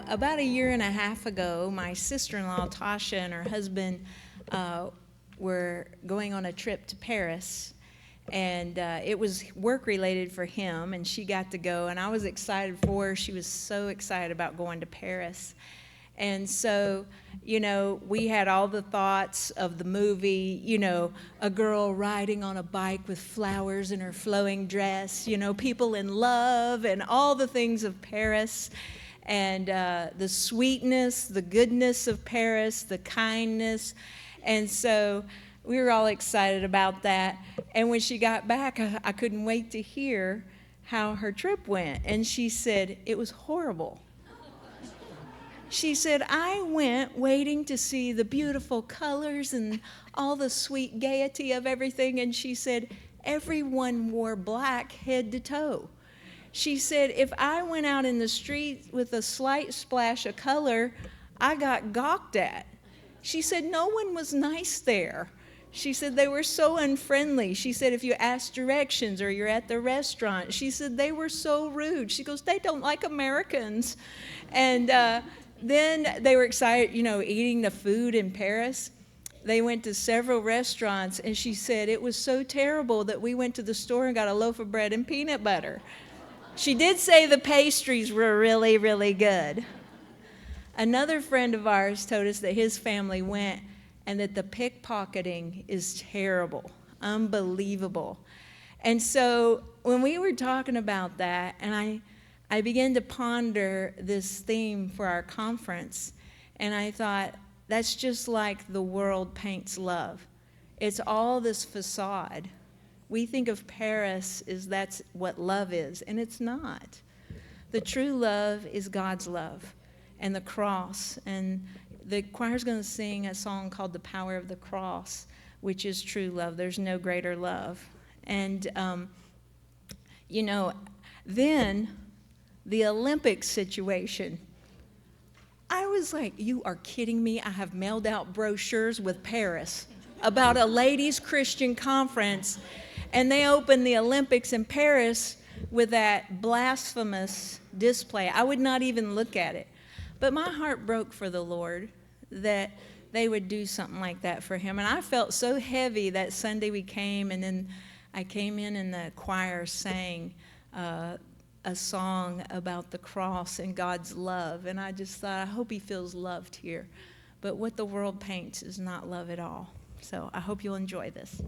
About a year and a half ago, my sister-in-law, Tasha, and her husband were going on a trip to Paris. And it was work-related for him, and she got to go. And I was excited for her. She was so excited about going to Paris. And so, we had all the thoughts of the movie, a girl riding on a bike with flowers in her flowing dress, people in love, and all the things of Paris. And the sweetness, the goodness of Paris, the kindness. And so we were all excited about that. And when she got back, I couldn't wait to hear how her trip went. And she said, it was horrible. She said, I went waiting to see the beautiful colors and all the sweet gaiety of everything. And she said, everyone wore black head to toe. She said, if I went out in the street with a slight splash of color, I got gawked at. She said, no one was nice there. She said, they were so unfriendly. She said, if you asked directions or you're at the restaurant, she said, they were so rude. She goes, they don't like Americans. And then they were excited, eating the food in Paris. They went to several restaurants, and she said, it was so terrible that we went to the store and got a loaf of bread and peanut butter. She did say the pastries were really, really good. Another friend of ours told us that his family went and that the pickpocketing is terrible, unbelievable. And so when we were talking about that, and I began to ponder this theme for our conference, and I thought, that's just like the world paints love. It's all this facade. We think of Paris as that's what love is, and it's not. The true love is God's love and the cross. And the choir's going to sing a song called The Power of the Cross, which is true love. There's no greater love. And, then the Olympic situation. I was like, you are kidding me. I have mailed out brochures with Paris about a ladies' Christian conference, and they opened the Olympics in Paris with that blasphemous display. I would not even look at it. But my heart broke for the Lord that they would do something like that for him. And I felt so heavy that Sunday we came, and then I came in and the choir sang a song about the cross and God's love. And I just thought, I hope he feels loved here. But what the world paints is not love at all. So I hope you'll enjoy this.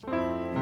Calvary.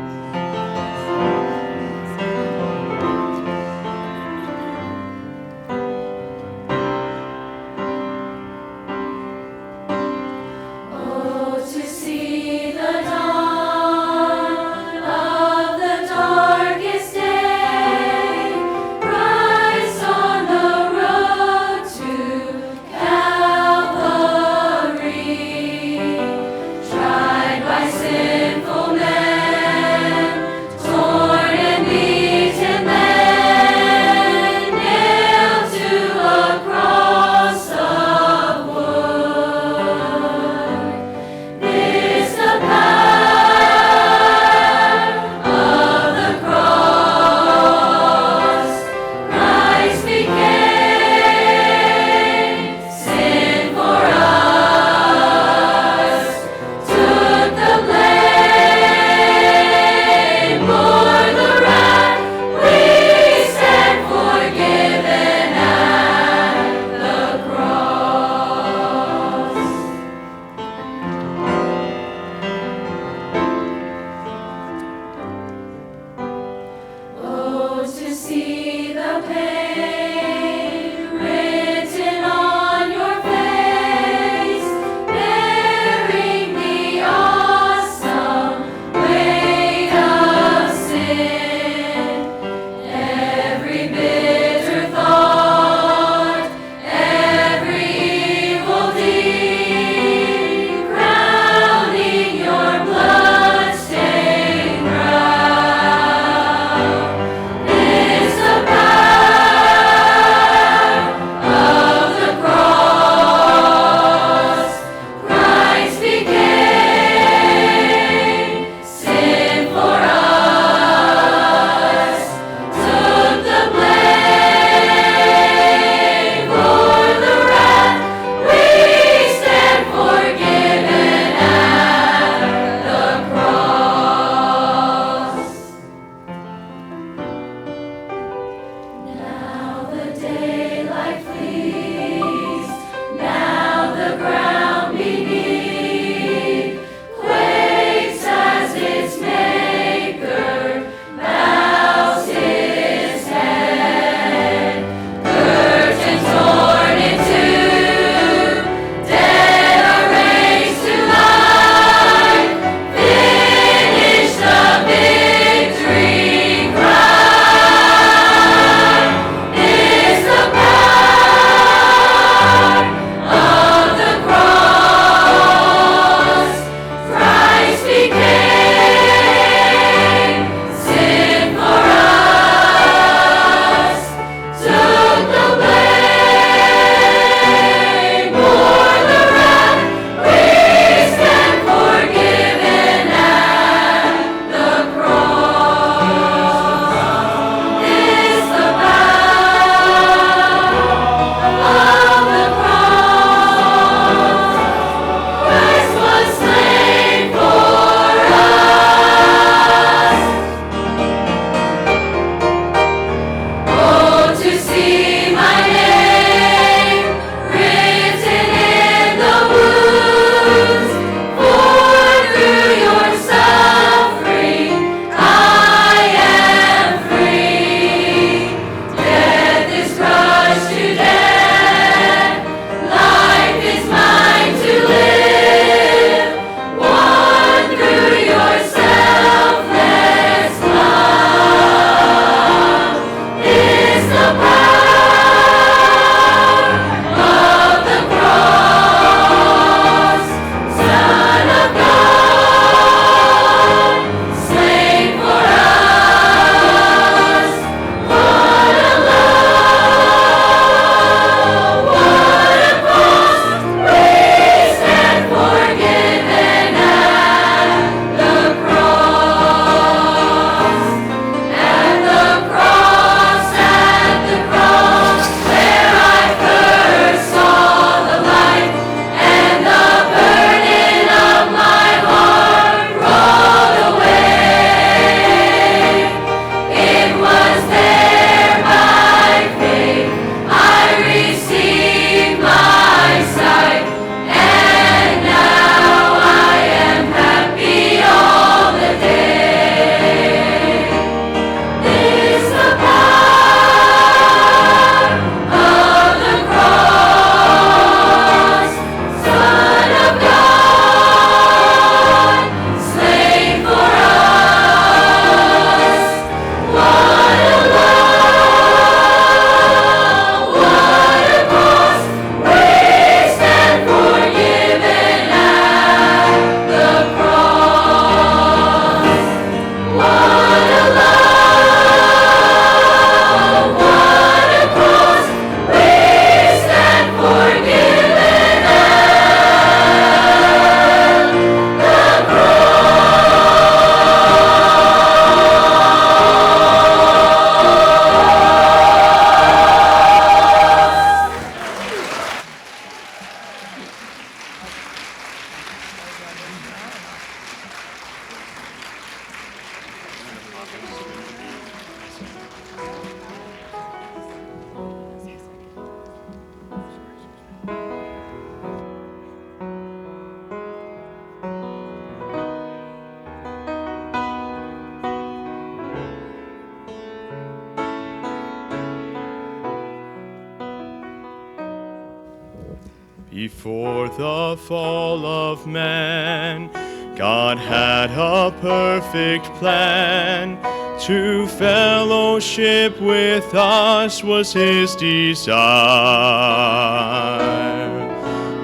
Before the fall of man, God had a perfect plan. To fellowship with us was his desire.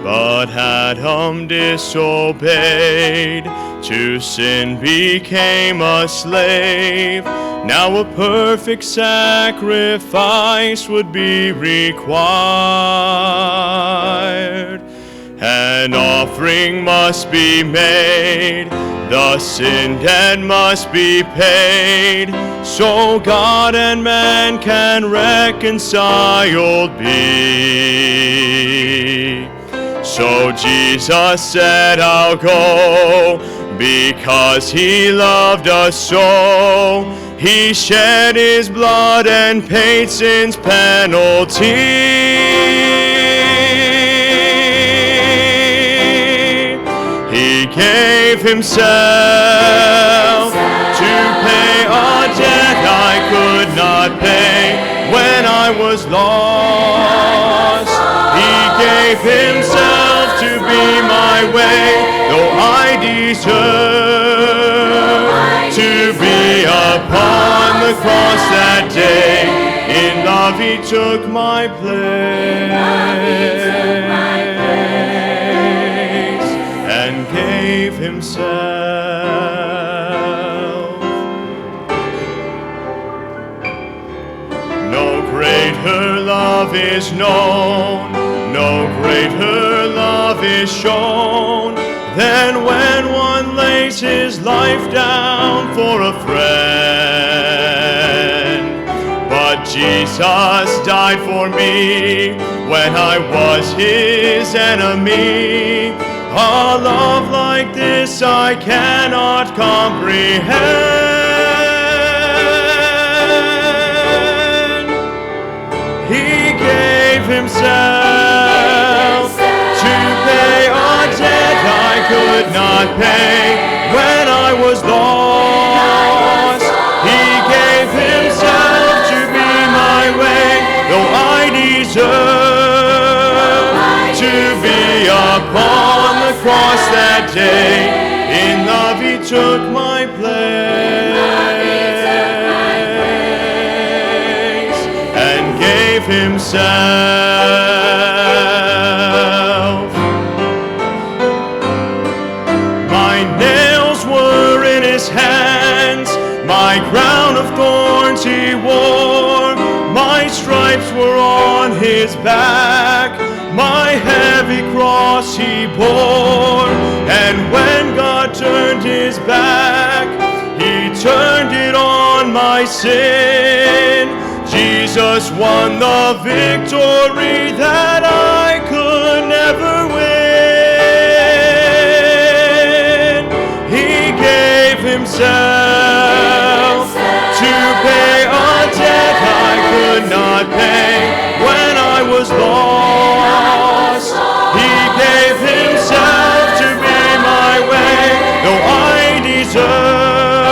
But Adam disobeyed, to sin became a slave. Now a perfect sacrifice would be required. An offering must be made, the sin debt must be paid, so God and man can reconciled be. So Jesus said, I'll go, because he loved us so. He shed his blood and paid sin's penalty. He gave himself to pay a debt I could not pay when I was lost. He gave himself to be my way, though I deserve to be upon the cross that day. In love he took my place and gave himself. No greater love is known, no greater love is shown, than when one lays his life down for a friend. But Jesus died for me when I was his enemy. A love like this I cannot comprehend. He gave himself to pay a debt I could not pay when I was lost. He gave himself to be my way, though I deserve to be upon the cross that day. In love he took my place and gave himself. My nails were in his hands, my crown of thorns he wore, my stripes were on his back, my heavy cross he bore. And when God turned his back, he turned it on my sin. Jesus won the victory that I could never win. He gave himself to pay a debt I could not pay when I was lost. He gave himself to be my way, though I deserve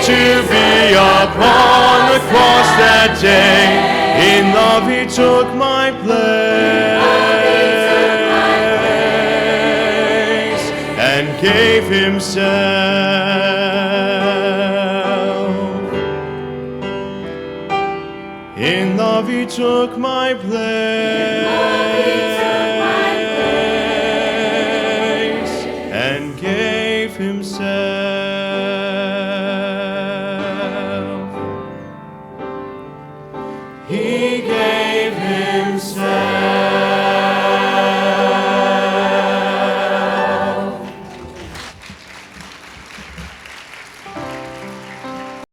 to be upon the cross that day. In love he took my place and gave himself. In love he took my place and gave himself.